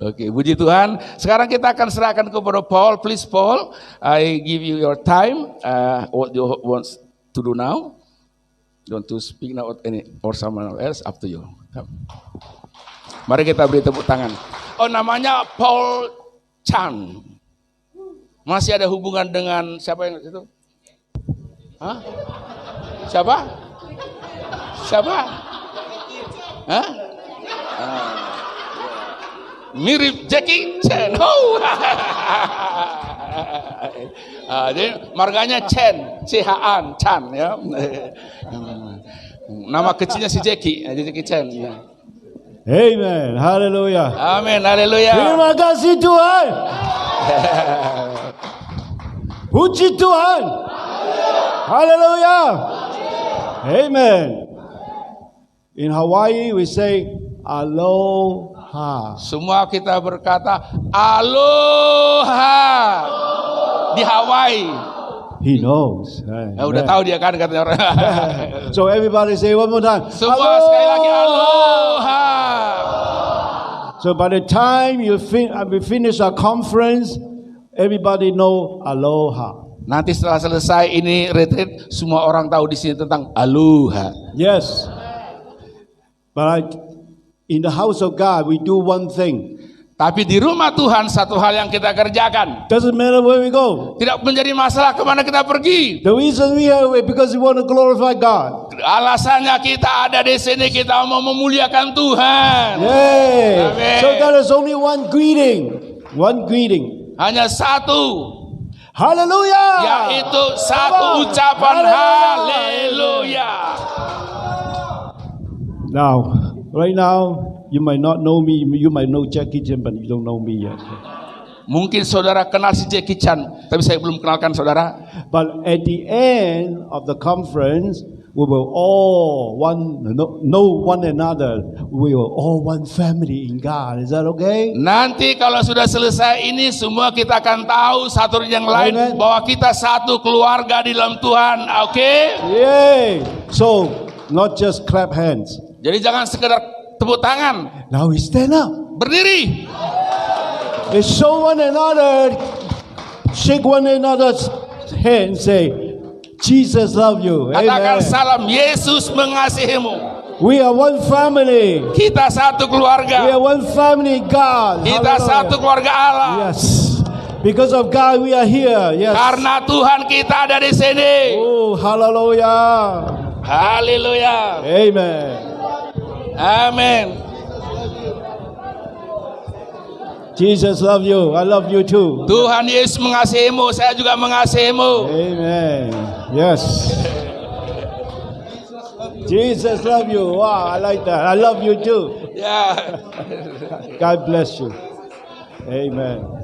Oke, puji Tuhan. Sekarang kita akan serahkan kepada Paul. Please Paul, I give you your time. What you want to do now? You want to speak now or someone else? Up to you. Mari kita beri tepuk tangan. Oh, namanya Paul Chan. Masih ada hubungan dengan siapa yang itu? Hah? Siapa? Hah? Mirip Jackie Chan. Oh. Jadi marganya Chan, C-H-A-N, Chan ya. Nama kecilnya si Jackie Chan. Ya. Amen. Haleluya. Amin. Haleluya. Terima kasih Tuhan. Puji Tuhan. Haleluya. Amen. In Hawaii we say aloha. Semua kita berkata aloha di Hawaii. He knows. Udah tahu dia kan katanya orang. So everybody say one more time. Semua Aloha. sekali lagi aloha. So by the time we finish our conference, everybody know aloha. Nanti setelah selesai ini retreat, semua orang tahu di sini tentang aloha. Yes. But in the house of God, we do one thing. Tapi di rumah Tuhan satu hal yang kita kerjakan. Doesn't matter where we go. Tidak menjadi masalah kemana kita pergi. The reason we are here because we want to glorify God. Alasannya kita ada di sini, kita mau memuliakan Tuhan. Yay! Amen. So there is only one greeting. One greeting. Hanya satu. Hallelujah! Yaitu satu ucapan haleluya. Now, right now, you might not know me. You might know Jackie Chan, but you don't know me yet. Mungkin saudara kenal si Jackie Chan, tapi saya belum kenalkan saudara. But at the end of the conference, we will all know one another. We will all one family in God. Is that okay? Nanti kalau sudah selesai ini, semua kita akan tahu satu yang lain. Amen. Bahwa kita satu keluarga di dalam Tuhan. Oke? Yay! So, not just clap hands. Jadi jangan sekedar tepuk tangan. Now we stand up. Berdiri. We show one another, shake one another's hand, say, Jesus love you. Katakan Amen. salam, Yesus mengasihimu. We are one family. Kita satu We keluarga. are one family, God. Kita Hallelujah. satu keluarga Allah. Yes. Because of God, we are here. Yes. Karena Tuhan kita ada di sini. Oh, hallelujah. Haleluya. Amen. Amin. Jesus love you. I love you too. Tuhan Yesus mengasihimu, saya juga mengasihimu. Amen. Yes. Jesus love you. Wow, I like that. I love you too. Ya. God bless you. Amen.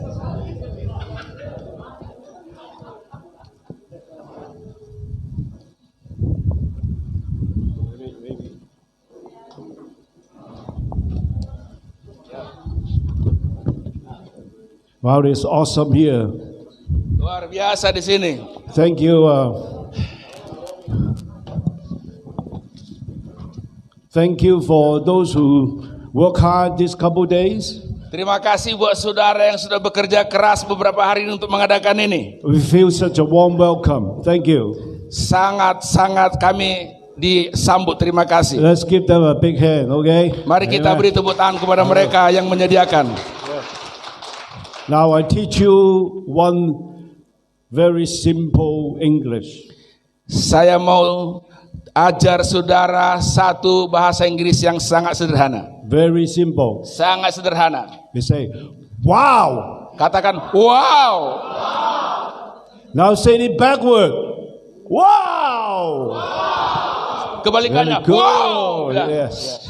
Wow, it's awesome here. Luar biasa di sini. Thank you. Thank you for those who work hard these couple days. Terima kasih buat saudara yang sudah bekerja keras beberapa hari ini untuk mengadakan ini. We feel such a warm welcome. Thank you. Sangat-sangat kami disambut. Terima kasih. Let's give them a big hand, okay? Mari kita Amen. beri tepuk tangan kepada mereka yang menyediakan. Now I teach you one very simple English. Saya mau ajar saudara satu bahasa Inggris yang sangat sederhana. Very simple. Sangat sederhana. We say, wow. Katakan wow. Now say it backward. Wow. Kebalikannya Very good. wow. Ya. Yes.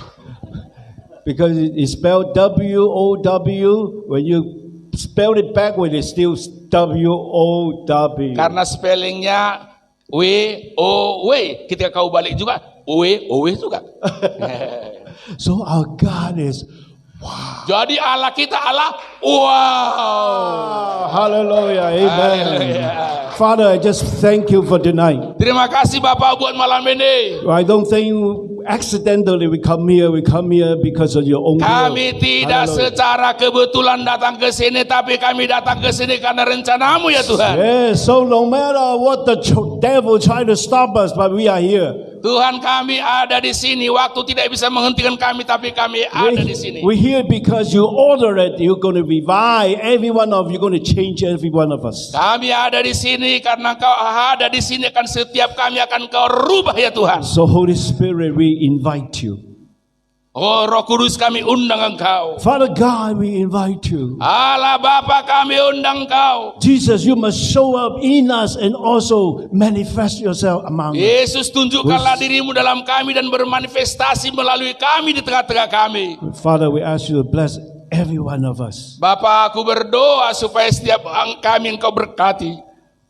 Because it's spelled W-O-W. When you spell it backward, it's still W-O-W. Karena spellingnya W-O-W. Ketika kau balik juga W-O-W juga. So our God is Jadi Allah kita Allah wow. hallelujah, amen. Hallelujah. Father, I just thank you for tonight. Terima kasih Bapak buat malam ini. I don't think accidentally we come here because of your own will. Kami tidak Hallelujah. secara kebetulan datang ke sini, tapi kami datang ke sini karena rencanamu ya Tuhan. Yes, so no matter what the devil try to stop us, but we are here. Tuhan, kami ada di sini. Waktu tidak bisa menghentikan kami, tapi kami ada di sini. We're here because you order it. You're going to revive every one of you. You're going to change every one of us. Kami ada di sini karena Kau ada di sini, kan setiap kami akan Kau rubah ya Tuhan. So Holy Spirit, we invite you. Oh Roh Kudus, kami undang Engkau. Father God, we invite you. Allah Bapa, kami undang Kau. Jesus, you must show up in us and also manifest yourself among us. Yesus, tunjukkanlah dirimu dalam kami dan bermanifestasi melalui kami di tengah-tengah kami. Father, we ask you to bless every one of us. Bapa, aku berdoa supaya setiap kami Engkau berkati.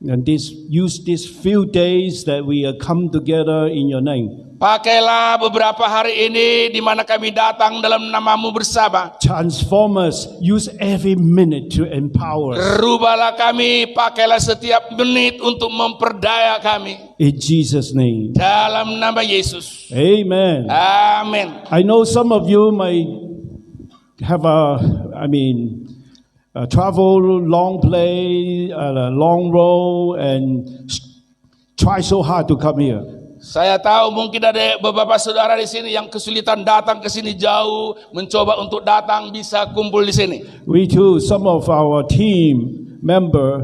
And use these few days that we come together in your name. Pakailah beberapa hari ini di mana kami datang dalam namamu bersama. Transform us. Use every minute to empower us. Rubahlah kami, pakailah setiap menit untuk memperdaya kami. In Jesus' name. Dalam nama Yesus. Amen. Amin. I know some of you might have travel long play, a long road, and try so hard to come here. Saya tahu mungkin ada beberapa saudara di sini yang kesulitan datang ke sini jauh, mencoba untuk datang bisa kumpul di sini. We too, some of our team member,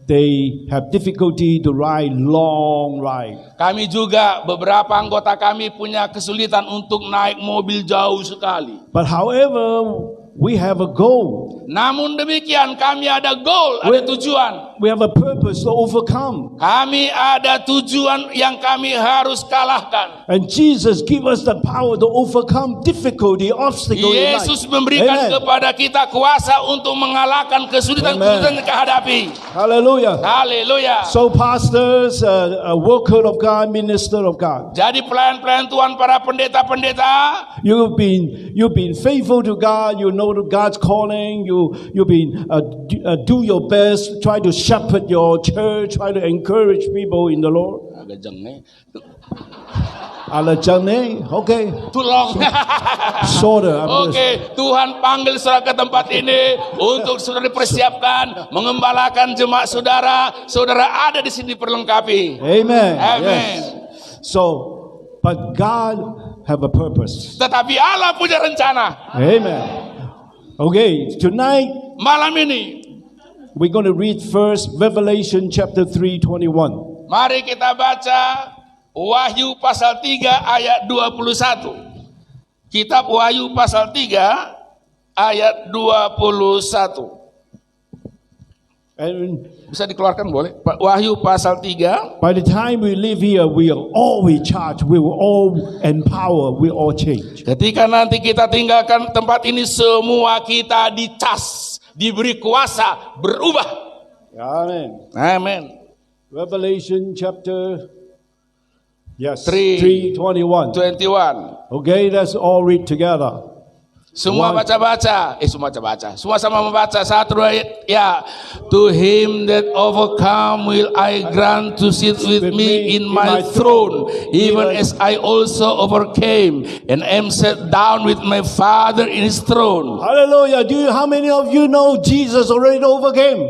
they have difficulty to ride long ride. Kami juga beberapa anggota kami punya kesulitan untuk naik mobil jauh sekali. But however, we have a goal. Namun demikian kami ada goal, ada tujuan. We have a purpose to overcome. Kami ada tujuan yang kami harus kalahkan. And Jesus give us the power to overcome difficulty, obstacle in life. Yesus memberikan Amen. kepada kita kuasa untuk mengalahkan kesulitan-kesulitan yang kehadapi. Hallelujah. Haleluya. So pastors, a worker of God, minister of God, Jadi pelayan-pelayan Tuhan, para pendeta-pendeta, you've been faithful to God. You know God's calling. You've been do your best. Try to shepherd your church. Try to encourage people in the Lord. agak jengnya. Alajane, okay. Tolong. Shorter. Oke, Tuhan panggil saudara ke tempat ini untuk saudara dipersiapkan mengembalakan jemaat saudara. Saudara ada di sini diperlengkapi. Amen. Amen. Yes. So, but God have a purpose. Tetapi Allah punya rencana. Amen. Okay, tonight Malam ini, we're going to read first Revelation chapter 3:21. mari kita baca Wahyu pasal 3 ayat 21. Kitab Wahyu pasal 3 ayat 21. And Bisa dikeluarkan boleh? Wahyu pasal 3. by the time we live here, we are all recharged, we will all empower, we all change. Ketika nanti kita tinggalkan tempat ini, semua kita dicas, diberi kuasa, berubah. Amen. Amin. Revelation chapter 3:21. 3:21. Okay, let's all read together. Semua baca-baca. Semua sama membaca. 1, 2, ya. To him that overcome will I grant to sit with me in my throne, even as I also overcame and am set down with my Father in his throne. Hallelujah. How many of you know Jesus already overcame?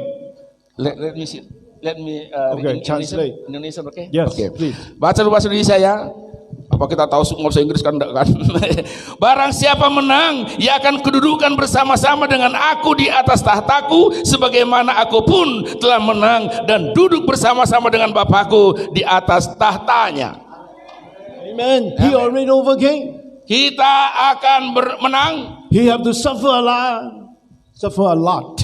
Let me see. Let me Okay, translate. Indonesia, okay? Yes, Okay. please. Baca dulu bahasa Indonesia ya. Apa kita tahu bahasa Inggris kan enggak kan? Barang siapa menang, ia akan kedudukan bersama-sama dengan aku di atas tahtaku, sebagaimana aku pun telah menang dan duduk bersama-sama dengan Bapakku di atas tahtanya. Amen. He already overcame. Kita akan menang. He have to suffer a lot.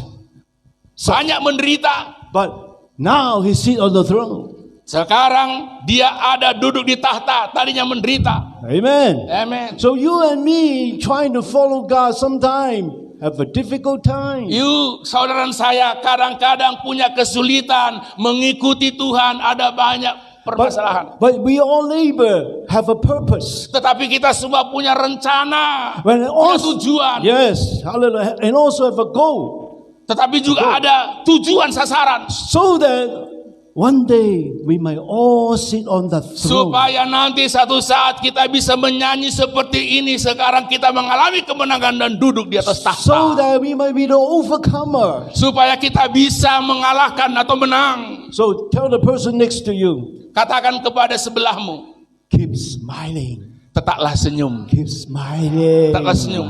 Banyak menderita. But now he sit on the throne. Sekarang dia ada duduk di tahta, tadinya menderita. Amen. Amen. So you and me trying to follow God sometime have a difficult time. You, saudara saya, kadang-kadang punya kesulitan mengikuti Tuhan, ada banyak permasalahan. But we all labor have a purpose. Tetapi kita semua punya rencana, When punya also, tujuan. yes, hallelujah, and also have a goal. Tetapi juga ada tujuan sasaran. So that one day we may all sit on the throne. Supaya nanti satu saat kita bisa menyanyi seperti ini. Sekarang kita mengalami kemenangan dan duduk di atas So tahta. that we may be the overcomer. Supaya kita bisa mengalahkan atau menang. So tell the person next to you, Katakan kepada sebelahmu, keep smiling. tetaplah senyum. Keep smiling. Tetaplah senyum.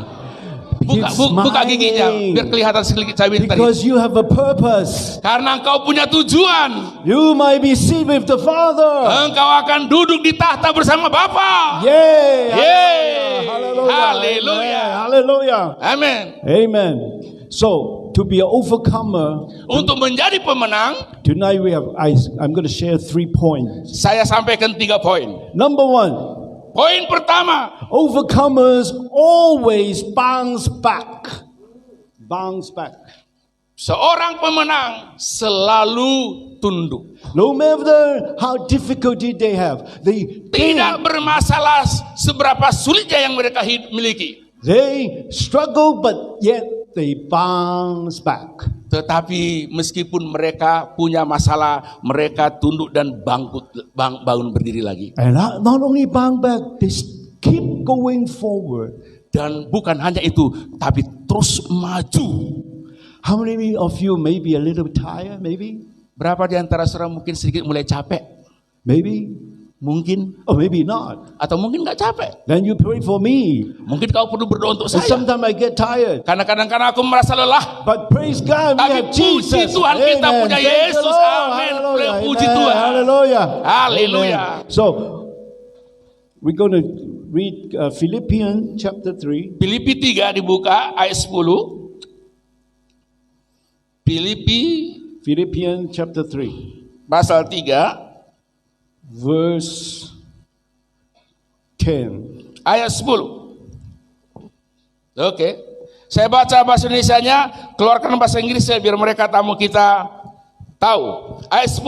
Keep Buka giginya smiling. biar kelihatan sedikit cabai tadi. Because you have a purpose. Karena engkau punya tujuan. You might be seated with the Father. Engkau akan duduk di tahta bersama Bapa. Yay! Yeay! Hallelujah! Hallelujah! Hallelujah! Amin. Amen. So to be an overcomer, Untuk menjadi pemenang, tonight I'm going to share 3 points. saya sampaikan 3 poin. Number 1. Poin pertama, Overcomers always bounce back. Bounce back. seorang pemenang selalu tunduk. No matter how difficulty they have, Tidak bermasalah seberapa sulitnya yang mereka miliki. they struggle, but yet they bounce back. Tetapi meskipun mereka punya masalah, mereka tunduk dan bangun berdiri lagi. And not only bounce back, they keep going forward. Dan bukan hanya itu, tapi terus maju. How many of you may be a little tired, maybe? Berapa di antara saudara mungkin sedikit mulai capek? Maybe? Mungkin. Or maybe not. Atau mungkin gak capek. Then you pray for me. Mungkin kau perlu berdoa untuk And saya. sometimes I get tired. Karena kadang-kadang aku merasa lelah. But praise God, we Tapi have puji Jesus. Tuhan, kita Amen. punya Thank the Yesus. Lord. Amin. Hallelujah. Puji Amen. Tuhan. Hallelujah. Hallelujah. Amen. So, we're going to read Philippians chapter 3. Filipi 3 dibuka ayat 10. Philippians chapter 3. Pasal 3 verse 10. ayat 10. Oke. Saya baca bahasa Indonesianya, keluarkan bahasa Inggrisnya biar mereka tamu kita tahu. Ayat 10.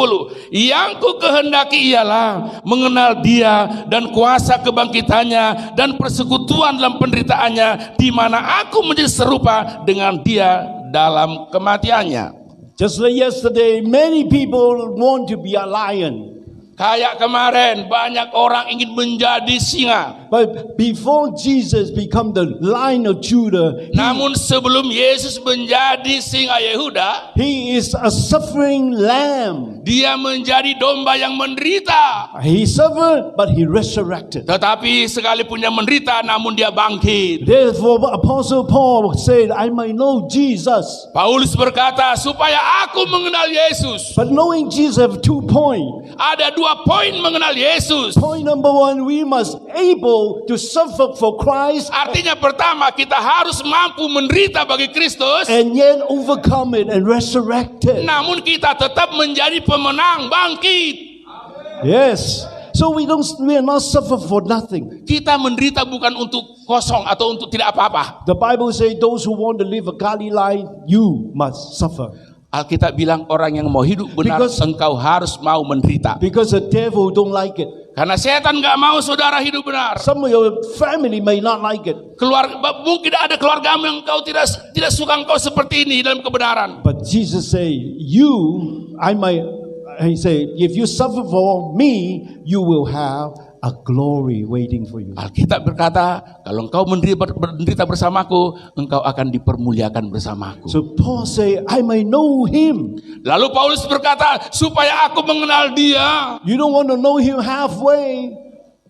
Yang ku kehendaki ialah mengenal Dia dan kuasa kebangkitannya dan persekutuan dalam penderitaannya, di mana aku menjadi serupa dengan Dia dalam kematiannya. Just like yesterday, many people want to be a lion. Kayak kemarin banyak orang ingin menjadi singa. But before Jesus become the Lion of Judah, Namun sebelum Yesus menjadi singa Yehuda, he is a suffering lamb. Dia menjadi domba yang menderita. He suffered, but he resurrected. Tetapi sekalipun dia menderita, namun dia bangkit. Therefore, Apostle Paul said, I might know Jesus. Paulus berkata, supaya aku mengenal Yesus. But knowing Jesus have 2 points. Ada 2 poin mengenal Yesus. Point number 1, we must able to suffer for Christ Artinya pertama, kita harus mampu menderita bagi Kristus. and yet overcome it and resurrect it. Namun kita tetap menjadi pemenang, bangkit. Yes. So we are not suffer for nothing. Kita menderita bukan untuk kosong atau untuk tidak apa-apa. The Bible says those who want to live a godly life, you must suffer. Alkitab bilang orang yang mau hidup benar, Because- engkau harus mau menderita. Because the devil don't like it. Karena setan gak mau saudara hidup benar. Some of your family may not like it. Mungkin ada keluargamu yang engkau tidak suka engkau seperti ini dalam kebenaran. But Jesus say, he say, if you suffer for me, you will have a glory waiting for you. Alkitab berkata, kalau engkau menderita bersamaku, engkau akan dipermuliakan bersamaku. So Paul say, I may know him. Lalu Paulus berkata, supaya aku mengenal Dia. You don't want to know him halfway.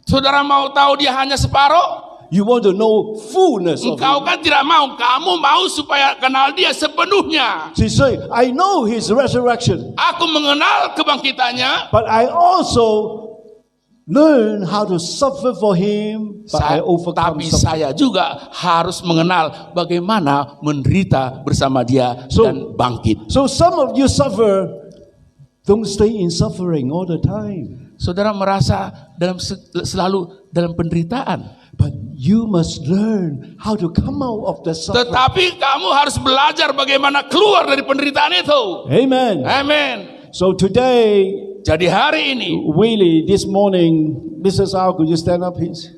Saudara mau tahu Dia hanya separuh? You want to know fullness of Engkau him. kan tidak mau. Kamu mau supaya kenal Dia sepenuhnya. So he say, I know his resurrection, Aku mengenal kebangkitannya. but I also learn how to suffer for him, but I overcome Tapi suffering. saya juga harus mengenal bagaimana menderita bersama Dia So- dan bangkit. So some of you suffer, don't stay in suffering all the time. Saudara merasa selalu dalam penderitaan. But you must learn how to come out of the suffering. Tetapi kamu harus belajar bagaimana keluar dari penderitaan itu. Amen. Amin. So today, Jadi hari ini, really, this morning, Mrs. Al, could you stand up, please?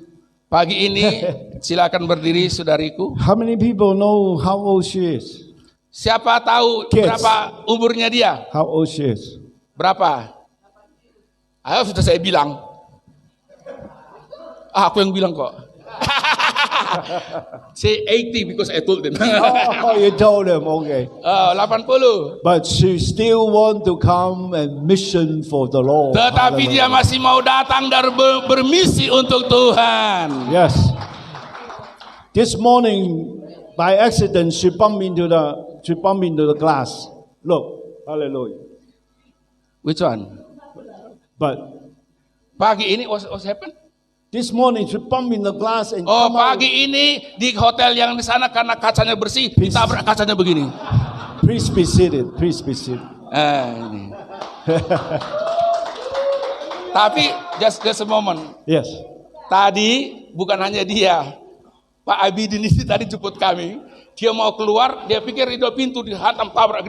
pagi ini, silakan berdiri saudariku. How many people know how old she is? Siapa tahu Kids. berapa umurnya dia? How old she is? Berapa? Sudah saya bilang. Aku yang bilang kok. Say 80 because I told them. Oh, you told them, okay. 80. But she still want to come and mission for the Lord. Tetapi dia masih mau datang dan bermisi untuk Tuhan. Yes. This morning, by accident, she bumped into the glass. Look, hallelujah. Which one? But Pagi ini what happened? this morning she bumped in the glass and Oh, come out. pagi ini di hotel yang di sana karena kacanya bersih, ditabrak kacanya begini. Please be seated. Please be seated. Ini. Tapi just a moment. Yes. Tadi bukan hanya dia, Pak Abidin ini tadi jemput kami. Dia mau keluar, dia pikir itu pintu dihantam tabrak.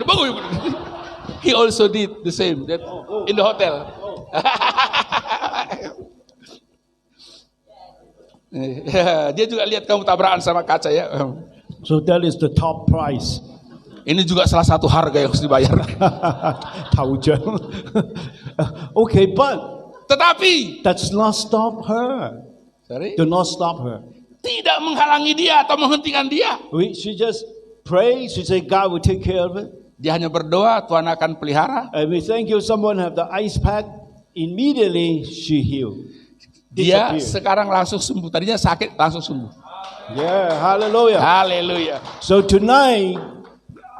He also did the same that in the hotel. Dia juga lihat kamu tabrakan sama kaca ya. So that is the top price. Ini juga salah satu harga yang harus dibayar. Okay, but Tetapi that's not stop her. sorry, Do not stop her. tidak menghalangi dia atau menghentikan dia. She just pray. She said, God will take care of it. Dia hanya berdoa, Tuhan akan pelihara. And we thank you. Someone have the ice pack. Immediately she healed. Dia Disappeared. sekarang langsung sembuh. Tadinya sakit, langsung sembuh. Yeah, hallelujah. Haleluya. So tonight,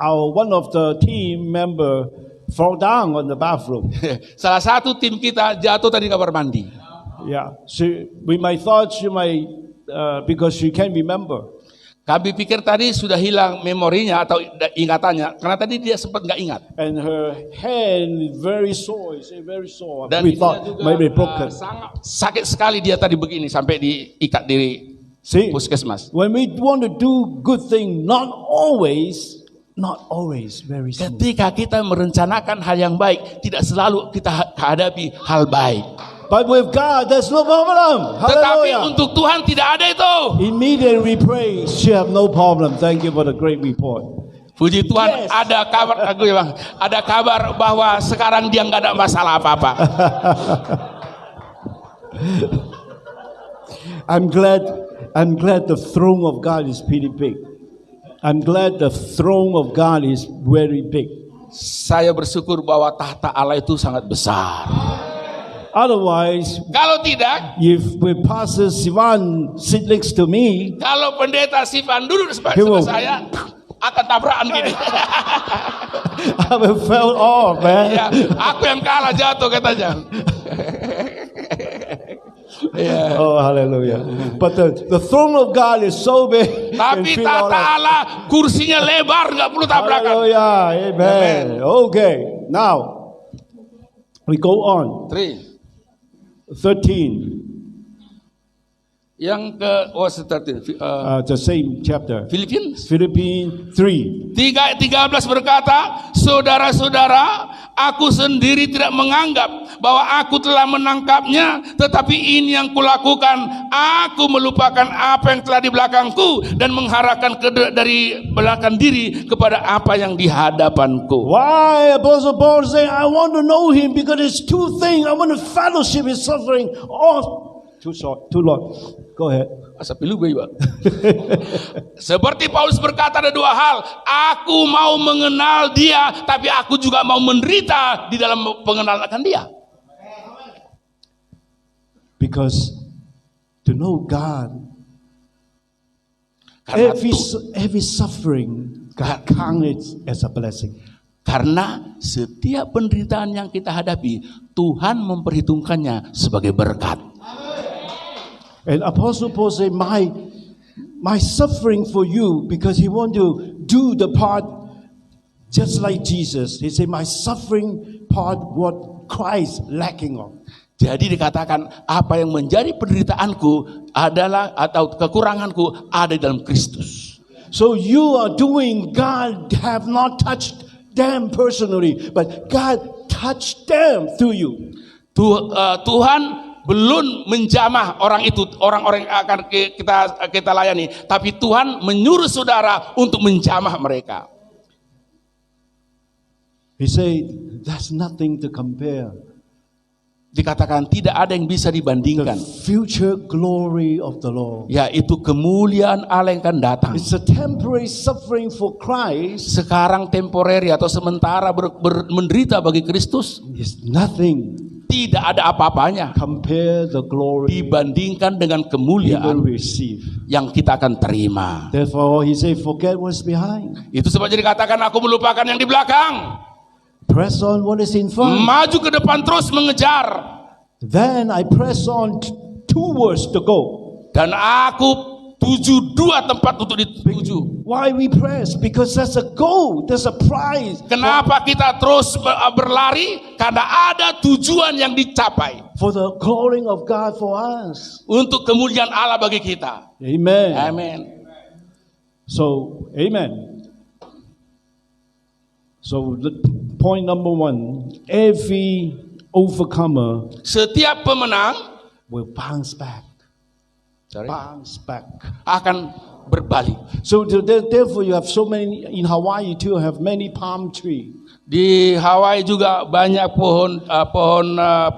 one of the team member fall down on the bathroom. Salah satu tim kita jatuh tadi di kamar mandi. Yeah, we might thought she might because she can't remember. Kami pikir tadi sudah hilang memorinya atau ingatannya karena tadi dia sempat nggak ingat. And her hand very sore, very sore. Dan We dia thought juga maybe broken. sangat sakit sekali dia tadi begini sampai diikat di See, puskesmas. when we want to do good thing, not always very smooth. Ketika kita merencanakan hal yang baik, tidak selalu kita hadapi hal baik. But with God, there's no problem. Tetapi Hallelujah. untuk Tuhan tidak ada itu. Immediately we pray, she have no problem. Thank you for the great report. Puji Tuhan, Yes. ada kabar aku ya Bang, ada kabar bahwa sekarang dia nggak ada masalah apa-apa. I'm glad the throne of God is pretty big. I'm glad the throne of God is very big. Saya bersyukur bahwa tahta Allah itu sangat besar. Otherwise, Kalau tidak, if Pastor Sivan sit next to me, kalau pendeta Sivan duduk di He will- sebelah saya, akan tabrakan gini. I will fell off, man. Ya, aku yang kalah jatuh katanya. Ya. Oh, hallelujah. But the throne of God is so big. Tapi it feel all tahta like- Allah kursinya lebar, nggak perlu tabrakan. Hallelujah. Amen. Okay. Now, we go on. 13. Yang ke 13 The same chapter. Philippines Philippines 3. 13 berkata, saudara-saudara, aku sendiri tidak menganggap bahwa aku telah menangkapnya, tetapi ini yang kulakukan, aku melupakan apa yang telah di belakangku dan mengharapkan dari belakang diri kepada apa yang di hadapanku. Why Apostle Paul say, I want to know him because it's two things. I want to fellowship his suffering. Oh, too short, too long. Go ahead. Asa pilu gue, Pak. Seperti Paulus berkata ada dua hal, aku mau mengenal dia, tapi aku juga mau menderita di dalam pengenalan akan dia. Because to know God, Karena, every suffering, God count it as a blessing. karena setiap penderitaan yang kita hadapi, Tuhan memperhitungkannya sebagai berkat. And Apostle Paul said, my suffering for you, because he want to do the part just like Jesus. He said, my suffering part what Christ lacking on. Jadi dikatakan apa yang menjadi penderitaanku adalah atau kekuranganku ada di dalam Kristus. So you are doing, God have not touched them personally, but God touched them through you. Tuhan belum menjamah orang itu, orang-orang yang akan kita layani, tapi Tuhan menyuruh saudara untuk menjamah mereka. He said, that's nothing to compare. dikatakan tidak ada yang bisa the dibandingkan, future glory of the Lord. yaitu kemuliaan Allah yang akan datang. It's a temporary suffering for Christ. Sekarang temporary atau sementara menderita bagi Kristus, Is nothing tidak ada apa-apanya compare the glory dibandingkan dengan he will kemuliaan receive. yang kita akan terima. Therefore, he said, forget what's behind. Itu sebabnya dikatakan aku melupakan yang di belakang, Press on what is in front. maju ke depan terus mengejar. Then I press on towards the goal. Dan aku tuju dua tempat untuk dituju. Why we press? Because there's a goal, there's a prize. Kenapa kita terus berlari? Karena ada tujuan yang dicapai. For the glory of God for us. Untuk kemuliaan Allah bagi kita. Amen. Amin. So, amen. So, point number 1, every overcomer Setiap pemenang will bounce back. Bounce back. akan berbalik. So, therefore, you have so many, in Hawaii too, have many palm trees. Di Hawaii juga banyak pohon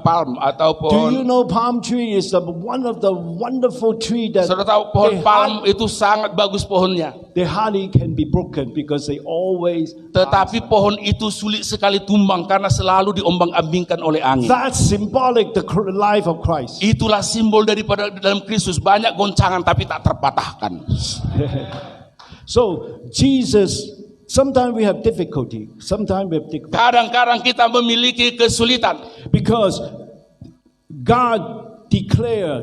palm atau Do you pohon. know palm tree is one of the wonderful tree that Saudara tahu pohon palm itu sangat bagus pohonnya. they hardly can be broken because they always. Tetapi pohon itu sulit sekali tumbang karena selalu diombang-ambingkan oleh angin. That's symbolic the life of Christ. Itulah simbol daripada dalam Kristus, banyak goncangan tapi tak terpatahkan. So Jesus, sometimes we have difficulty. Sometimes we have difficulty Kadang-kadang kita memiliki kesulitan because God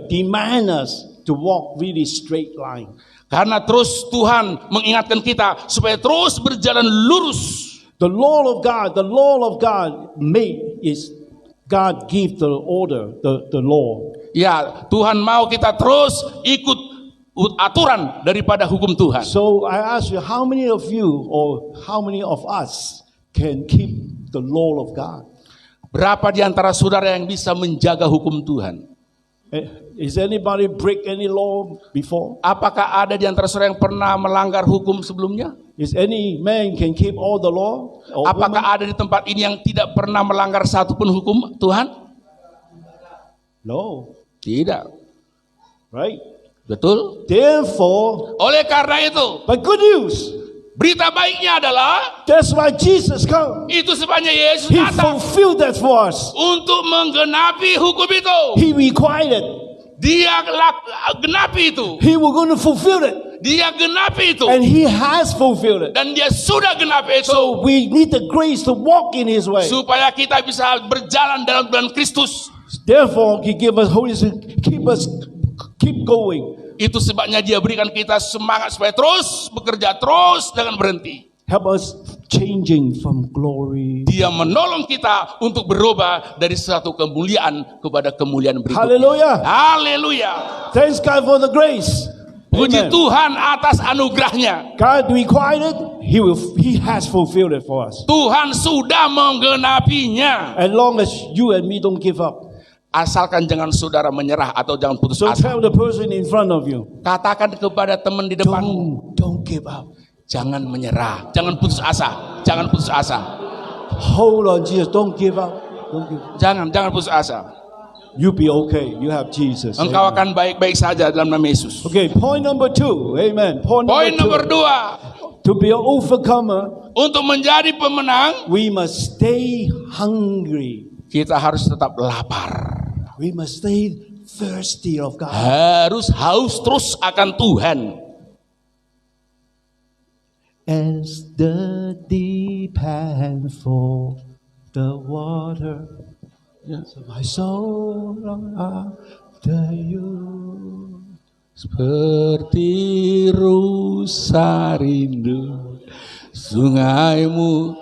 demand us to walk really straight line. karena terus Tuhan mengingatkan kita supaya terus berjalan lurus. The law of God made is God give the order, the law. Ya, Tuhan mau kita terus ikut aturan daripada hukum Tuhan. So I ask you, how many of you or how many of us can keep the law of God? Berapa di antara saudara yang bisa menjaga hukum Tuhan? Is anybody break any law before? Apakah ada di antara saudara yang pernah melanggar hukum sebelumnya? Is any man can keep all the law? Or woman? Apakah ada di tempat ini yang tidak pernah melanggar satu pun hukum Tuhan? No, Tidak. right? Betul? Therefore, Oleh karena itu, but good news, berita baiknya adalah that's why Jesus come. itu sebabnya Yesus He datang fulfilled that for us. untuk menggenapi hukum itu. He required it. Dia genapi itu. He was going to fulfill it. Dia genapi itu. And he has fulfilled it. Dan dia sudah genapi itu. So we need the grace to walk in his way. Supaya kita bisa berjalan dalam Kristus. Therefore, he give us Holy Spirit, keep going. Itu sebabnya dia berikan kita semangat supaya terus bekerja, terus jangan berhenti. Help us changing from glory. Dia menolong kita untuk berubah dari satu kemuliaan kepada kemuliaan berikutnya. Hallelujah. Haleluya. Thanks God for the grace. Puji Amen. Tuhan atas anugerahnya. God required it. He has fulfilled it for us. Tuhan sudah menggenapinya. As long as you and me don't give up. Asalkan jangan saudara menyerah atau jangan putus So asa. tell the person in front of you, Katakan kepada teman di depanmu, don't give up. jangan menyerah, jangan putus asa, jangan putus asa. Hold on, Jesus. Don't give up. Don't give up. Jangan putus asa. You be okay. You have Jesus. Engkau Amen. akan baik-baik saja dalam nama Yesus. Okay, point number 2. Amen. Poin nomor 2, To be an overcomer, untuk menjadi pemenang, we must stay hungry. kita harus tetap lapar. We must stay thirsty of God. Harus haus terus akan Tuhan. As the deep pants for the water, so my soul long after you. Seperti rusa rindu sungaimu,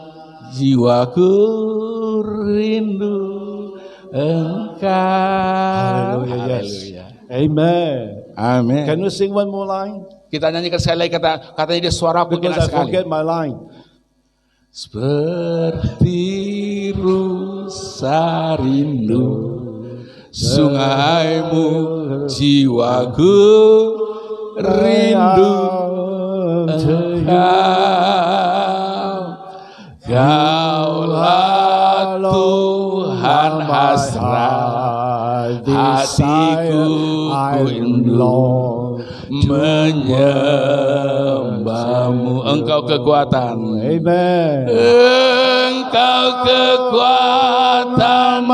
jiwaku rindu Engkau. Hallelujah. Yes. Amen. Amin. Can you sing one more line? Kita nyanyikan sekali lagi, katanya dia suaraku Because enak I sekali. forget my line. Seperti rusa rindu sungaimu, jiwaku rindu Engkau. Kaulah Tuhan hasrat desire, I long to menyembahmu. Engkau kekuatan. Amen. Engkau kekuatan dan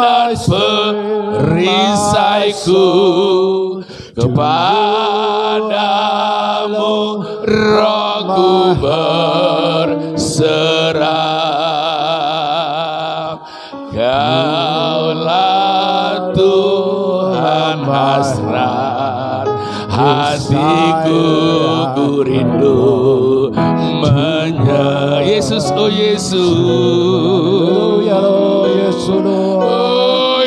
perisaiku, kepadamu rohku berserah. Kaulah Tuhan hasrat hatiku, ku rindu Yesus, oh Yesus, Hallelujah, Yesus, oh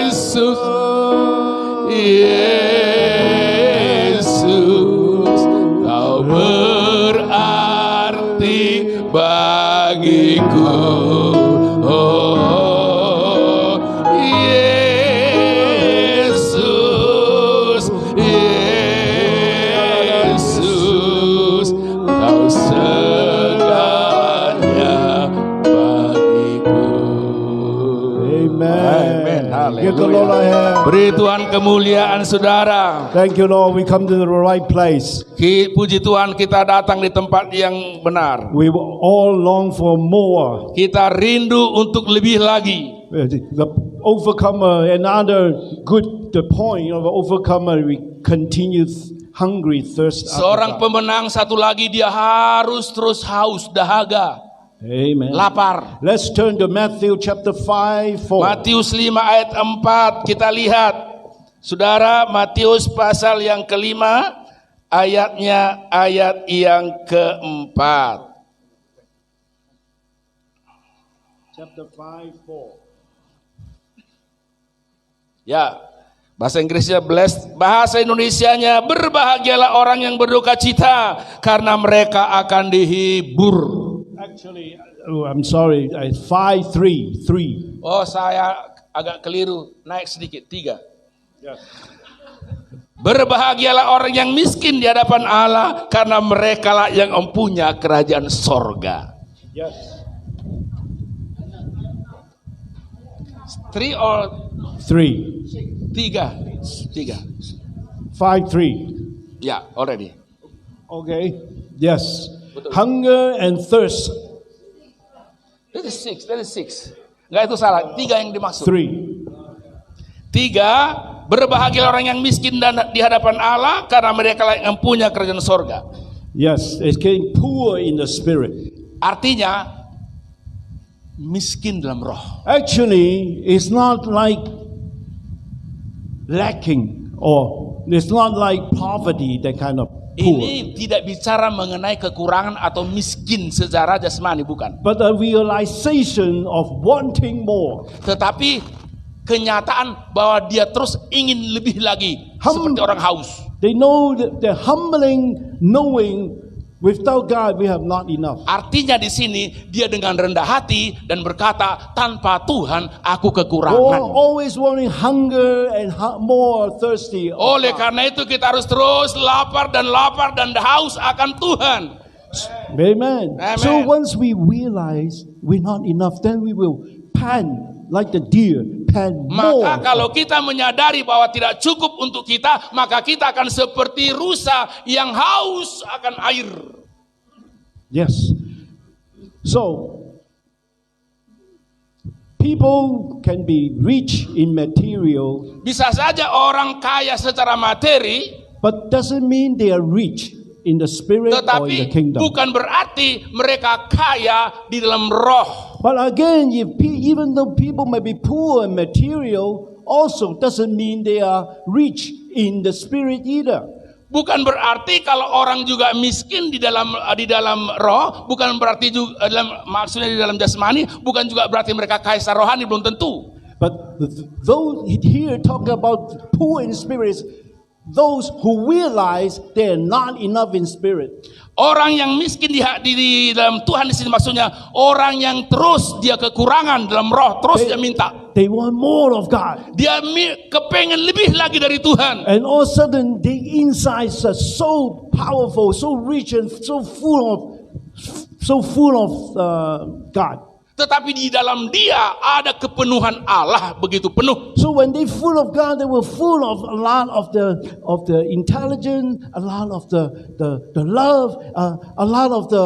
Yesus, Yesus, Kau berarti bagiku. Oh Yesus, Yesus, Kau segalanya bagiku. Amen. Amen. Give the Lord a hand. Beri Tuhan kemuliaan, saudara. Thank you, Lord. We come to the right place. Puji Tuhan, kita datang di tempat yang benar. We all long for more. Kita rindu untuk lebih lagi. The overcomer, another good the point of overcomer, we continue hungry, thirst. Seorang pemenang satu lagi, dia harus terus haus, dahaga, Amen. lapar. Let's turn to Matthew chapter 5, 4. Matius 5 ayat 4, kita lihat. Saudara, Matius pasal yang kelima, ayatnya ayat yang keempat. Chapter 5, 4. Ya, bahasa Inggrisnya blessed, bahasa Indonesianya berbahagialah orang yang berduka cita karena mereka akan dihibur. Actually, I'm sorry, 5, 3, 3. Oh, saya agak keliru, naik sedikit, 3. Yes. Berbahagialah orang yang miskin di hadapan Allah karena merekalah yang mempunyai kerajaan sorga. Yes. 3 or 3. 3? 5, 3. Ya, already. Okay. Yes. Betul. Hunger and thirst. That is 6. Enggak, itu salah. 3 yang dimaksud. 3. 3, berbahagialah orang yang miskin dan di hadapan Allah karena mereka yang mempunyai kerajaan sorga. Yes, it's getting poor in the spirit. Artinya miskin dalam roh. Actually, it's not like lacking or it's not like poverty, that kind of poor. Ini tidak bicara mengenai kekurangan atau miskin secara jasmani, bukan. But a realization of wanting more. Tetapi kenyataan bahwa dia terus ingin lebih lagi, seperti orang haus. They know that the humbling knowing without God we have not enough. Artinya di sini dia dengan rendah hati dan berkata, tanpa Tuhan aku Or kekurangan. always wanting hunger and more thirsty. Oleh karena itu kita harus terus lapar dan haus akan Tuhan. Amen. Amen. So once we realize we're not enough, then we will pant like the deer, pant more. Maka kalau kita menyadari bahwa tidak cukup untuk kita, maka kita akan seperti rusa yang haus akan air. Yes. So people can be rich in material, Bisa saja orang kaya secara materi, but doesn't mean they are rich in the spirit or in the tetapi kingdom. bukan berarti mereka kaya di dalam roh. But again, even though people may be poor in material, also doesn't mean they are rich in the spirit either. Bukan berarti kalau orang juga miskin di dalam roh, bukan berarti juga maksudnya di dalam jasmani, bukan juga berarti mereka kaya secara rohani, belum tentu. But those here talking about poor in spirits, those who realize they're not enough in spirit. Orang yang miskin di dalam Tuhan di sini maksudnya orang yang terus dia kekurangan dalam roh, terus dia minta. They want more of God. Dia kepengen lebih lagi dari Tuhan. And all of a sudden, the insides are so powerful, so rich, and so full of God. tetapi di dalam dia ada kepenuhan Allah begitu penuh. So when they full of God, they were full of a lot of the intelligence, a lot of the love, a lot of the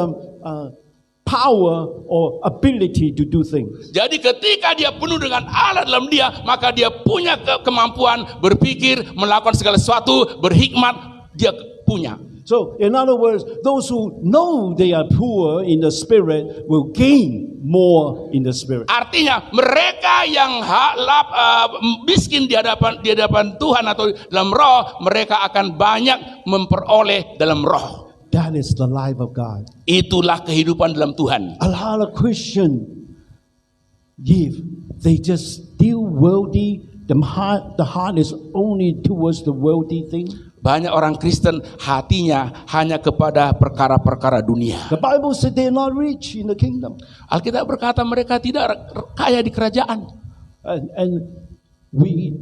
power or ability to do things. Jadi ketika dia penuh dengan Allah dalam dia, maka dia punya kemampuan berpikir, melakukan segala sesuatu, berhikmat, dia punya. So, in other words, those who know they are poor in the spirit will gain more in the spirit. Artinya mereka yang miskin di hadapan Tuhan atau dalam roh, mereka akan banyak memperoleh dalam roh. That is the life of God. Itulah kehidupan dalam Tuhan. A lot of Christians give, they just still worldly. The heart is only towards the worldly thing. Banyak orang Kristen hatinya hanya kepada perkara-perkara dunia. The Bible said they are not rich in the kingdom. Alkitab berkata mereka tidak kaya di kerajaan. And we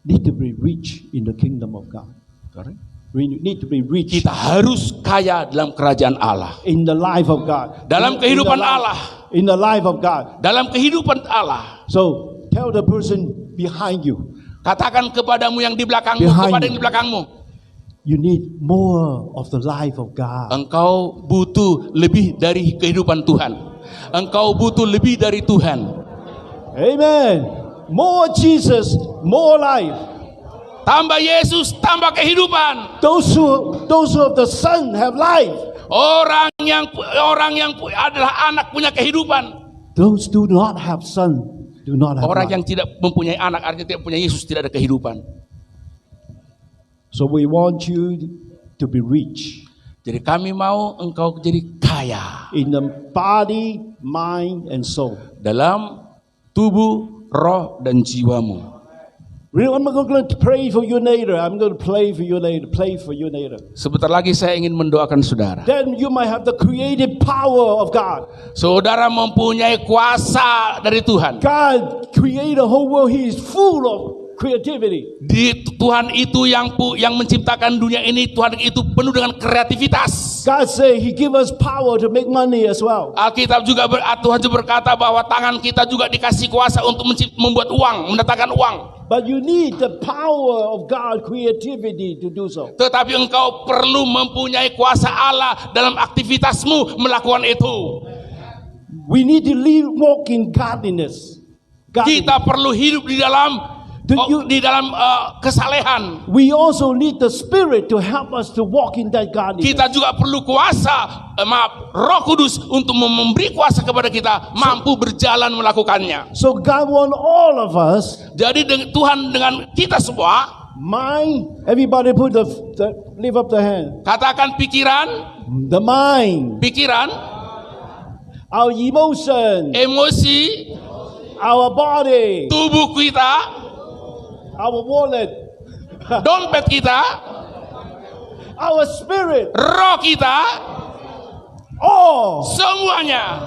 need to be rich in the kingdom of God. Sorry? We need to be rich. Kita harus kaya dalam kerajaan Allah. In the life of God. Dalam kehidupan Allah. In the life of God. Dalam kehidupan Allah. So tell the person behind you. Katakan kepadamu yang di belakangmu, kepada yang di belakangmu. You need more of the life of God. Engkau butuh lebih dari kehidupan Tuhan. Engkau butuh lebih dari Tuhan. Amen. More Jesus, more life. Tambah Yesus, tambah kehidupan. Those who have the Son have life. Orang yang adalah anak punya kehidupan. Those do not have Son do not have Orang life. yang tidak mempunyai anak, artinya tidak punya Yesus, tidak ada kehidupan. So we want you to be rich. Jadi kami mau engkau jadi kaya In the body, mind, and soul. dalam tubuh, roh, dan jiwamu. I'm not going to pray for you later. I'm going to pray for you later. Pray for you later. Sebentar lagi saya ingin mendoakan saudara. Then you might have the creative power of God. Saudara mempunyai kuasa dari Tuhan. God created the whole world. He is full of creativity. Di Tuhan itu yang menciptakan dunia ini, Tuhan itu penuh dengan kreativitas. God said He give us power to make money as well. Alkitab juga Tuhan juga berkata bahwa tangan kita juga dikasih kuasa untuk membuat uang, mendatangkan uang. But you need the power of God, creativity to do so. Tetapi engkau perlu mempunyai kuasa Allah dalam aktivitasmu melakukan itu. We need to walk in godliness. Kita perlu hidup di dalam kesalehan. We also need the Spirit to help us to walk in that godliness. Kita juga perlu kuasa, Roh Kudus untuk memberi kuasa kepada kita mampu berjalan melakukannya. So God want all of us. Jadi Tuhan dengan kita semua. Mind. Everybody put lift up the hand. Katakan pikiran. The mind. Pikiran. Our emotion. Emosi. Our body. Tubuh kita. Our wallet. Dompet kita. Our spirit. Roh kita. All. Semuanya.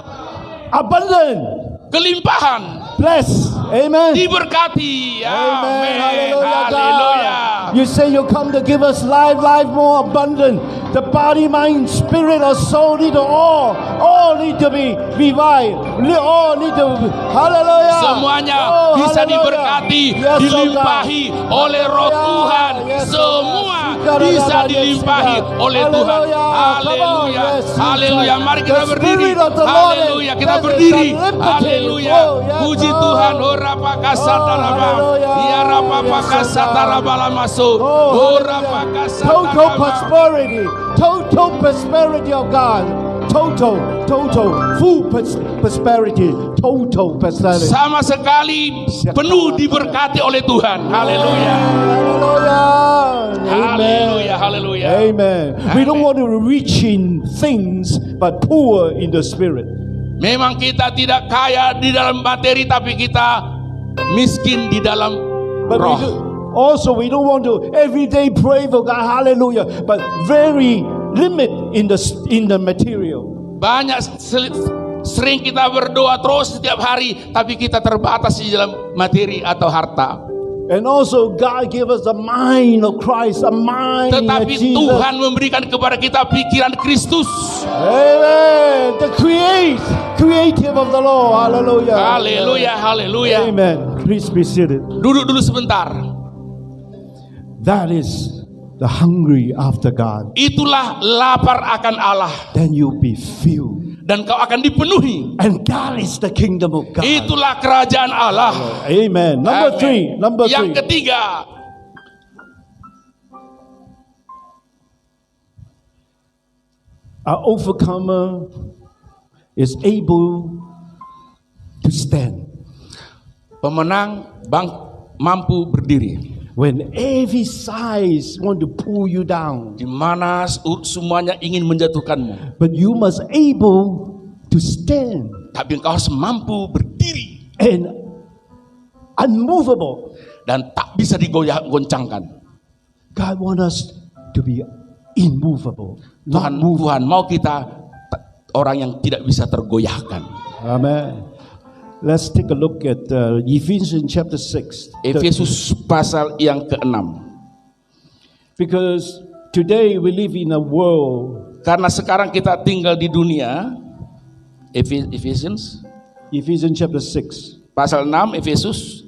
Abundant. Kelimpahan. Bless. Amen. Diberkati. Amen. Amen. Hallelujah. You say you come to give us life more abundant. The body, mind, spirit, or soul need to all need to be revived. All need to. Hallelujah. Semuanya bisa diberkati, dilimpahi oleh Roh Tuhan. Semua bisa dilimpahi oleh Tuhan. Haleluya. Haleluya. Mari kita berdiri. Haleluya. Kita berdiri. Haleluya. Puji Tuhan. Ora pakasataraba. Ya rapa pakasataraba masuk. Ora pakasataraba. Total prosperity. Total prosperity of God. Total full prosperity. Total prosperity. Sama sekali penuh diberkati oleh Tuhan. Haleluya. Haleluya. Haleluya. Amen. We don't want to be rich in things but poor in the spirit. Memang kita tidak kaya di dalam materi, tapi kita miskin di dalam roh. Also, we don't want to every day pray for God, hallelujah, but very limit in the material. Banyak sering kita berdoa terus setiap hari, tapi kita terbatas di dalam materi atau harta. And also God give us the mind of Christ, a mind of Tetapi Jesus. Tuhan memberikan kepada kita pikiran Kristus. Amen. To create praise, creative of the Lord. Hallelujah. Haleluya, haleluya. Amen. Please be seated. Duduk dulu sebentar. That is the hungry after God. Itulah lapar akan Allah. Then you'll be filled. Dan kau akan dipenuhi. And that is the kingdom of God. Itulah kerajaan Allah. Amen. Number Amen. three. Number Yang three. ketiga, An overcomer is able to stand pemenang mampu berdiri. when every side want to pull you down. Di mana semuanya ingin menjatuhkanmu. But you must able to stand Tapi engkau harus mampu berdiri. and unmovable. Dan tak bisa digoncangkan. God wants us to be immovable, not Tuhan, movable. Tuhan mau kita orang yang tidak bisa tergoyahkan. Amen. Let's take a look at Ephesians chapter 6. Efesus pasal yang ke-6. Because today we live in a world. Karena sekarang kita tinggal di dunia. Ephesians Chapter 6, pasal 6, Efesus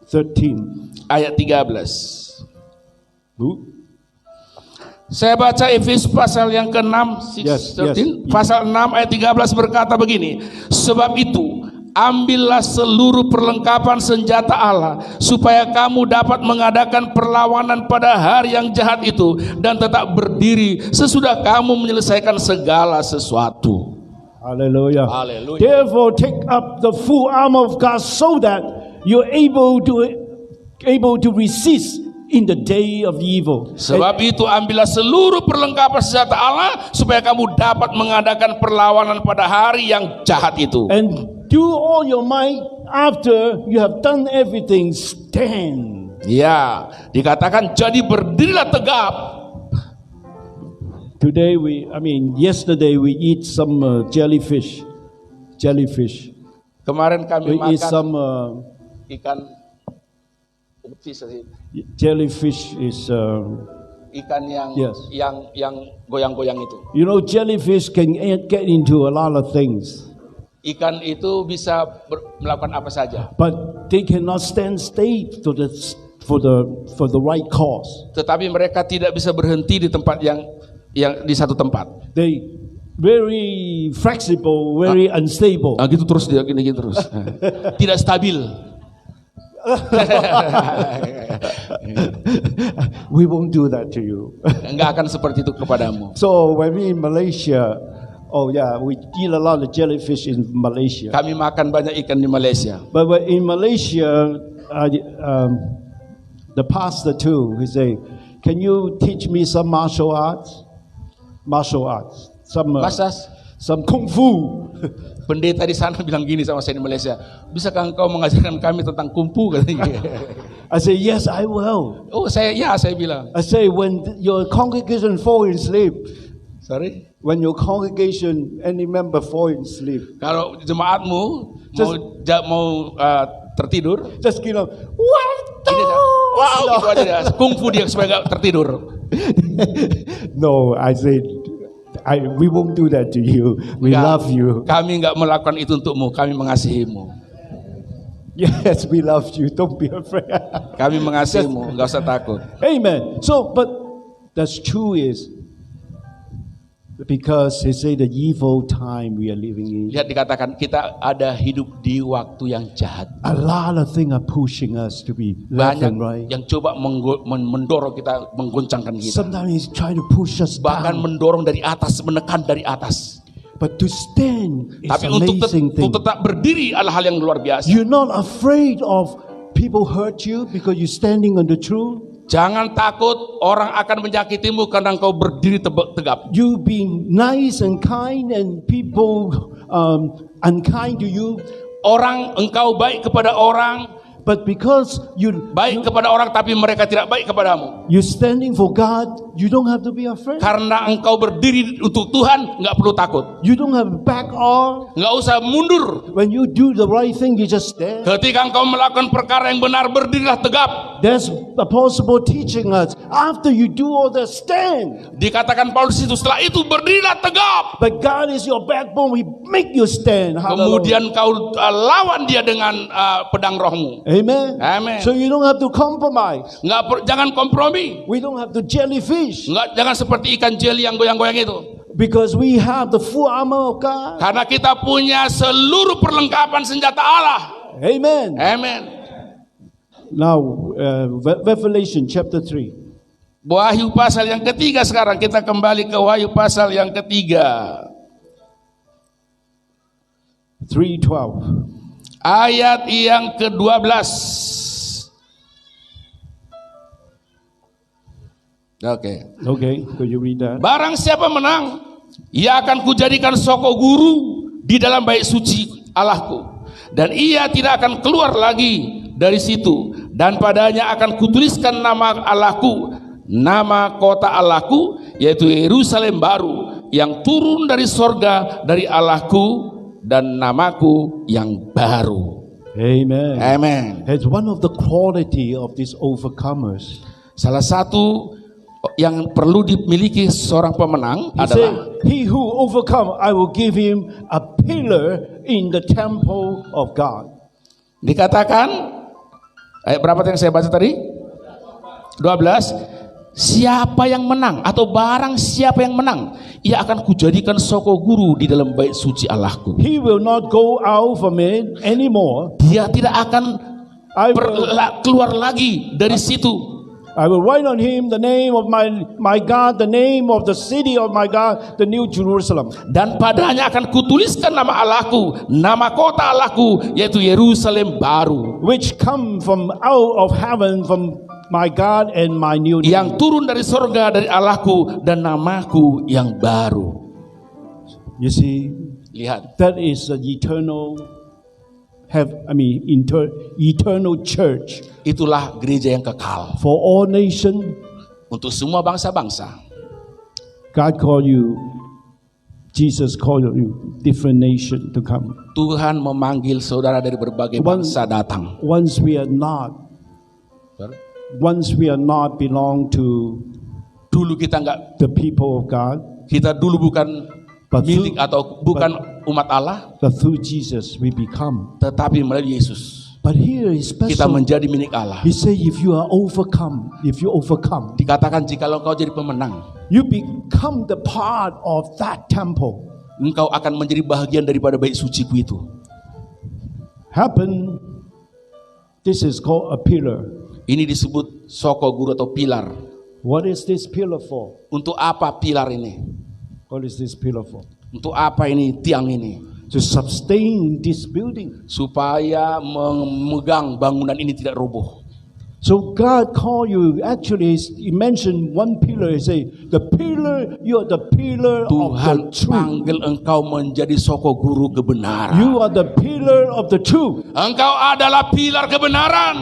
13. ayat 13. Who? Saya baca Efesus pasal yang ke-6, Yes, 13. yes. Pasal 6 ayat 13 berkata begini. Sebab itu ambillah seluruh perlengkapan senjata Allah, supaya kamu dapat mengadakan perlawanan pada hari yang jahat itu, dan tetap berdiri sesudah kamu menyelesaikan segala sesuatu. Hallelujah. Hallelujah. Therefore, take up the full armor of God so that you're able to resist in the day of evil. Sebab itu ambillah seluruh perlengkapan senjata Allah, supaya kamu dapat mengadakan perlawanan pada hari yang jahat itu. And do all your might after you have done everything, stand. Ya, dikatakan jadi berdirilah tegap. Yesterday we eat some jellyfish. Kemarin kami We eat makan some ikan jellyfish is ikan yang Yes. yang goyang-goyang itu. you know, jellyfish can get into a lot of things, Ikan itu bisa melakukan apa saja, but they cannot stand state for the right cause. tetapi mereka tidak bisa berhenti di tempat yang di satu tempat. They very flexible, very unstable. Gitu terus dia gini terus. Tidak stabil. We won't do that to you. Enggak akan seperti itu kepadamu. So when we in Malaysia, we eat a lot of jellyfish in Malaysia. Kami makan banyak ikan di Malaysia. But in Malaysia, the pastor too, he say, "Can you teach me some martial arts? Some kung fu." Pendeta di sana bilang gini sama saya di Malaysia, bisakah engkau mengajarkan kami tentang kungfu? Katanya. I say, "Yes, I will." Oh, saya bilang. I say, when your congregation fall in sleep, Sorry. when your congregation, any member fall in sleep, Kalau jemaatmu mau tertidur, just what the? gini aja. Wow, gitu aja dia. Kungfu dia supaya nggak tertidur. No, I said, we won't do that to you. We love you. Kami nggak melakukan itu untukmu. Kami mengasihimu. Yes, we love you. Don't be afraid. Kami mengasihimu. Nggak usah takut. Amen. So, but that's true is because he say the evil time we are living in. Lihat dikatakan kita ada hidup di waktu yang jahat. A lot of things are pushing us to be left Banyak and right. yang coba mendorong kita, menggoncangkan kita. Sometimes he's trying to push us Bahkan down. mendorong dari atas, menekan dari atas. But to stand is Tapi untuk amazing thing. tetap berdiri adalah hal yang luar biasa. You're not afraid of people hurt you because you're standing on the truth. Jangan takut orang akan menyakitimu karena engkau berdiri tegap. You being nice and kind and people unkind to you. Engkau baik kepada orang, But because baik kepada orang tapi mereka tidak baik kepadamu. you're standing for God, you don't have to be afraid. Karena engkau berdiri untuk Tuhan, nggak perlu takut. You don't have to back off. Nggak usah mundur. When you do the right thing, you just stand. Ketika engkau melakukan perkara yang benar, berdirilah tegap. There's Apostle Paul teaching us, after you do all that, stand. Dikatakan Paulus itu, setelah itu berdirilah tegap. But God is your backbone, He make you stand. Hallelujah. Kemudian kau lawan dia dengan pedang rohmu. Amen. Amen. So you don't have to compromise. Jangan kompromi. We don't have to jellyfish. Jangan seperti ikan jeli yang goyang-goyang itu. Because we have the full armor of God. Karena kita punya seluruh perlengkapan senjata Allah. Amen. Amen. Now, Revelation chapter 3. Wahyu pasal yang ketiga sekarang. Kita kembali ke Wahyu pasal yang ketiga. 3:12. Ayat yang ke-12. Okay, could you read that? Barang siapa menang, ia akan kujadikan soko guru di dalam bait suci Allahku. Dan ia tidak akan keluar lagi dari situ. Dan padanya akan kutuliskan nama Allahku, nama kota Allahku, yaitu Yerusalem baru, yang turun dari sorga dari Allahku, dan namaku yang baru. Amen. Amen. It's one of the quality of these overcomers. Salah satu yang perlu dimiliki seorang pemenang He adalah, said, he who overcome, I will give him a pillar in the temple of God. dikatakan, ayat berapa yang saya baca tadi? 12. Siapa yang menang atau barang siapa yang menang, ia akan kujadikan soko guru di dalam bait suci Allahku. He will not go out from it anymore. Dia tidak akan I will, keluar lagi dari situ. I will write on him the name of my God, the name of the city of my God, the New Jerusalem. Dan padanya akan kutuliskan nama Allahku, nama kota Allahku, yaitu Yerusalem baru, Which come from out of heaven from my God and my new name. yang turun dari sorga dari Allahku dan namaku yang baru. You see, Lihat, that is the eternal eternal church itulah gereja yang kekal for all nations. untuk semua bangsa-bangsa. God called you, Jesus called you, different nation to come. Tuhan memanggil saudara dari berbagai bangsa datang. Once we are not belong to Dulu kita enggak, the people of God, kita dulu bukan but milik atau bukan umat Allah, through Jesus we become. tetapi melalui Yesus But here is kita special. menjadi milik Allah. He said, if you overcome, Dikatakan jikalau kau jadi pemenang, you become the part of that temple. engkau akan menjadi bahagian daripada bait suciku itu. Happen. This is called a pillar. Ini disebut soko guru atau pilar. What is this pillar for? Untuk apa pilar ini? What is this pillar for? Untuk apa ini tiang ini? To sustain this building. Supaya memegang bangunan ini tidak roboh. So God called you, actually He mentioned one pillar. He say, the pillar, you are the pillar of Tuhan the truth. panggil engkau menjadi soko guru kebenaran. You are the pillar of the truth. Engkau adalah pilar kebenaran.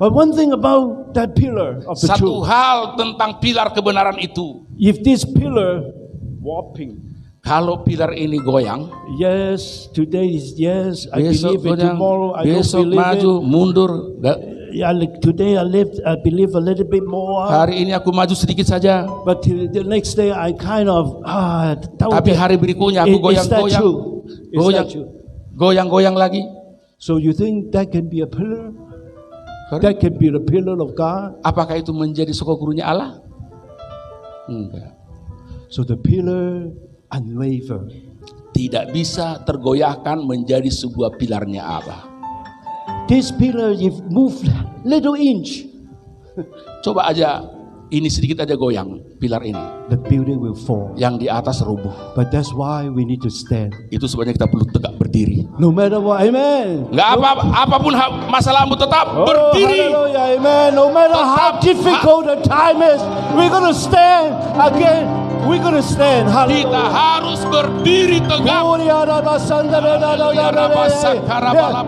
But one thing about that pillar of the Satu truth, hal tentang pilar kebenaran itu, if this pillar warping, kalau pilar ini goyang, yes, today is yes, I besok believe it, goyang, tomorrow I don't besok believe maju, it. mundur. Today I believe a little bit more. Hari ini aku maju sedikit saja, But the next day I kind of tapi hari berikutnya aku Is that goyang-goyang, true? Is that true? goyang lagi. So you think that can be a pillar? That can be the pillar of God? Apakah itu menjadi soko gurunya Allah? Enggak. So the pillar unwaver. Tidak bisa tergoyahkan menjadi sebuah pilarnya Allah. This pillar, if move little inch, Coba aja ini sedikit aja goyang pilar ini, the building will fall. yang di atas rubuh. But that's why we need to stand. Itu sebabnya kita perlu tegak berdiri. No matter what, amen. Nggak apapun masalahmu, tetap berdiri. Hallelujah, amen. No matter how difficult the time is, we're going to stand again. We're going to stand. Kita Hallelujah. harus berdiri tegap.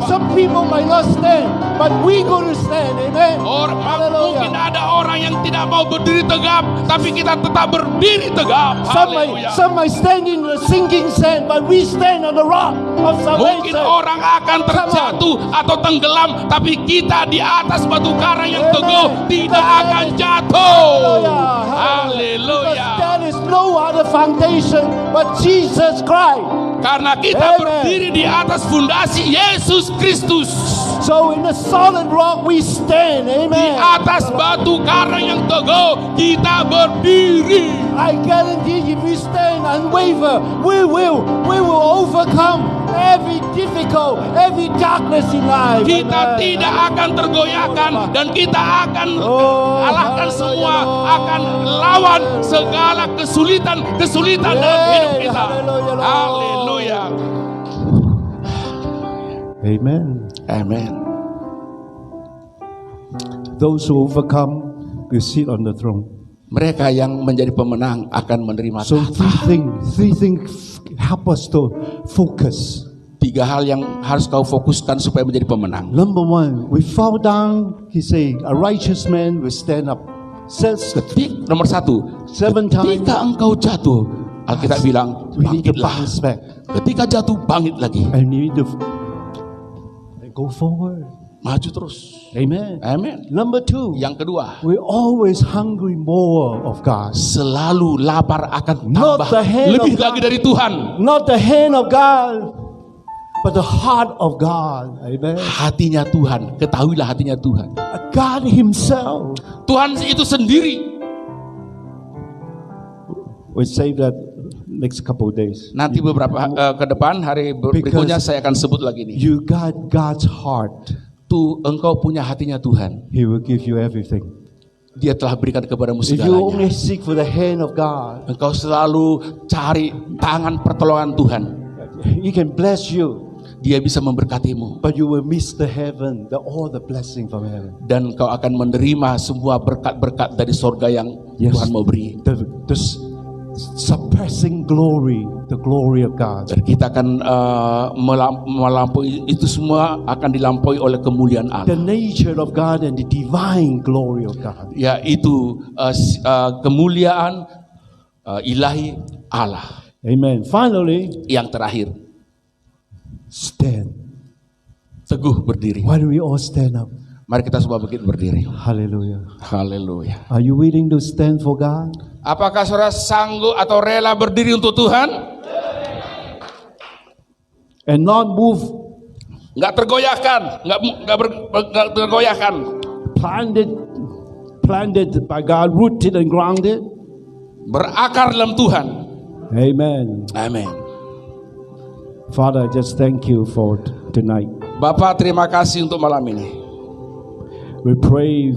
Some people might not stand, but we're going to stand. Amen. Mungkin ada orang yang tidak mau berdiri tegap, tapi kita tetap berdiri tegap. Haleluya. Some might stand in the sinking sand, but we stand on the rock of Mungkin salvation. orang akan terjatuh atau tenggelam, tapi kita di atas batu karang yang teguh tidak akan jatuh. Haleluya. Because there is no other foundation but Jesus Christ. Karena kita berdiri di atas fondasi Yesus Kristus. So in the solid rock we stand. Di Amen. atas batu karang yang teguh kita berdiri. I guarantee if we stand and waver, we will overcome every difficult, every darkness in life. Kita tidak akan tergoyahkan dan kita akan alahkan semua, akan lawan segala kesulitan dalam hidup kita. Haleluya. Amen. Amen. Those who overcome will sit on the throne. Mereka yang menjadi pemenang akan menerima So tahta. three things help us to focus. 3 hal yang harus kau fokuskan supaya menjadi pemenang. Number one, we fall down. He say, a righteous man will stand up. Says Nomor 1, 7 times. ketika engkau jatuh, Alkitab bilang, We need to bangkitlah. bounce back. Ketika jatuh, bangkit lagi. And you need to go forward. Maju terus. Amen. Amen. Number two, Yang kedua, we're always hungry more of God. selalu lapar akan Not tambah the hand lebih of God. lagi dari Tuhan. Not the hand of God, but the heart of God. Amen. Hatinya Tuhan, ketahuilah hatinya Tuhan. God Himself. Tuhan itu sendiri. We save that next couple of days. Nanti beberapa ke depan, hari berikutnya saya akan sebut lagi nih. You got God's heart. Engkau punya hatinya Tuhan. He will give you everything. Dia telah berikan kepadamu If you only segalanya. seek for the hand of God, Engkau selalu cari tangan pertolongan Tuhan. He can bless you, Dia bisa memberkatimu. but you will miss the heaven, all the blessing from heaven. Dan kau akan menerima semua berkat-berkat dari sorga yang Yes. Tuhan mau beri. The surpassing glory, the glory of God. Dan kita akan melampaui itu semua, akan dilampaui oleh kemuliaan The Allah. nature of God and the divine glory of God. Yaitu kemuliaan ilahi Allah. Amen. Finally, Yang terakhir, stand. teguh berdiri. Why don't we all stand up? Mari kita semua berdiri. Hallelujah. Haleluya. Are you willing to stand for God? Apakah saudara sanggup atau rela berdiri untuk Tuhan? And not move, Nggak tergoyahkan, nggak tergoyahkan. planted by God, rooted and grounded. Berakar dalam Tuhan. Amen. Amin. Father, I just thank you for tonight. Bapak, terima kasih untuk malam ini. We pray